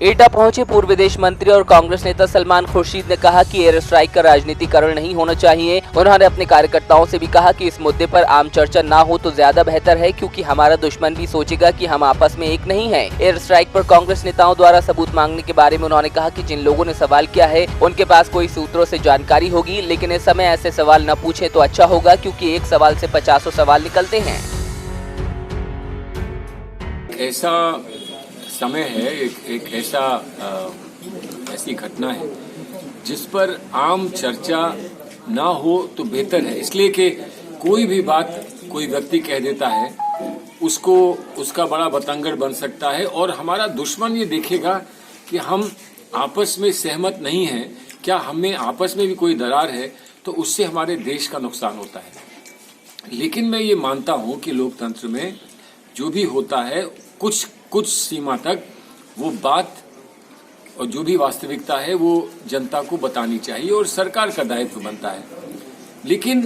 एटा पहुंचे पूर्व विदेश मंत्री और कांग्रेस नेता सलमान खुर्शीद ने कहा कि एयर स्ट्राइक का राजनीतिकरण नहीं होना चाहिए। उन्होंने अपने कार्यकर्ताओं से भी कहा कि इस मुद्दे पर आम चर्चा ना हो तो ज्यादा बेहतर है, क्योंकि हमारा दुश्मन भी सोचेगा कि हम आपस में एक नहीं हैं। एयर स्ट्राइक पर कांग्रेस नेताओं द्वारा सबूत मांगने के बारे में उन्होंने कहा कि जिन लोगों ने सवाल किया है उनके पास कोई सूत्रों से जानकारी होगी, लेकिन इस समय ऐसे सवाल न पूछे तो अच्छा होगा, क्योंकि एक सवाल से 50 सवाल निकलते हैं। ऐसा समय है, एक ऐसी घटना है जिस पर आम चर्चा ना हो तो बेहतर है, इसलिए कि कोई भी बात कोई व्यक्ति कह देता है उसको उसका बड़ा बतंगड़ बन सकता है और हमारा दुश्मन ये देखेगा कि हम आपस में सहमत नहीं हैं, क्या हमें आपस में भी कोई दरार है, तो उससे हमारे देश का नुकसान होता है। लेकिन मैं ये मानता हूं कि लोकतंत्र में जो भी होता है कुछ सीमा तक वो बात और जो भी वास्तविकता है वो जनता को बतानी चाहिए और सरकार का दायित्व बनता है। लेकिन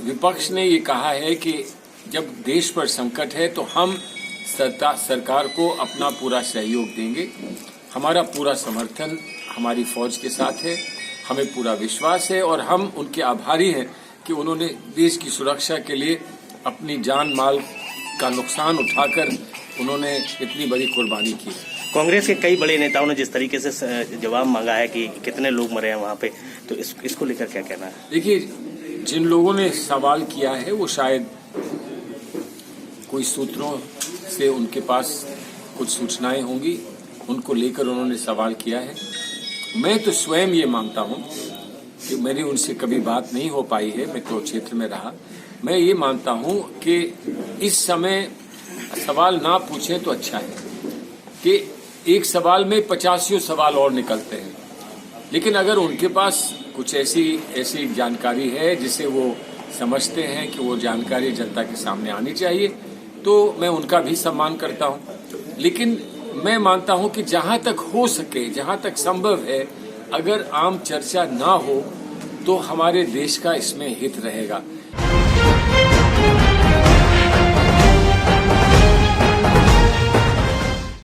विपक्ष ने ये कहा है कि जब देश पर संकट है तो हम सरकार को अपना पूरा सहयोग देंगे, हमारा पूरा समर्थन हमारी फौज के साथ है, हमें पूरा विश्वास है और हम उनके आभारी हैं कि उन्होंने देश की सुरक्षा के लिए अपनी जान माल का नुकसान उठाकर उन्होंने इतनी बड़ी कुर्बानी की है। कांग्रेस के कई बड़े नेताओं ने जिस तरीके से जवाब मांगा है कि कितने लोग मरे हैं वहाँ पे, तो इसको लेकर क्या कहना है? देखिए, जिन लोगों ने सवाल किया है वो शायद कोई सूत्रों से उनके पास कुछ सूचनाएं होंगी, उनको लेकर उन्होंने सवाल किया है। मैं तो स्वयं ये मानता हूँ कि मेरी उनसे कभी बात नहीं हो पाई है, मैं तो क्षेत्र में रहा। मैं ये मानता हूँ कि इस समय सवाल ना पूछें तो अच्छा है कि एक सवाल में 50 सवाल और निकलते हैं। लेकिन अगर उनके पास कुछ ऐसी जानकारी है जिसे वो समझते हैं कि वो जानकारी जनता के सामने आनी चाहिए, तो मैं उनका भी सम्मान करता हूँ। लेकिन मैं मानता हूँ कि जहाँ तक हो सके, जहाँ तक संभव है, अगर आम चर्चा ना हो तो हमारे देश का इसमें हित रहेगा।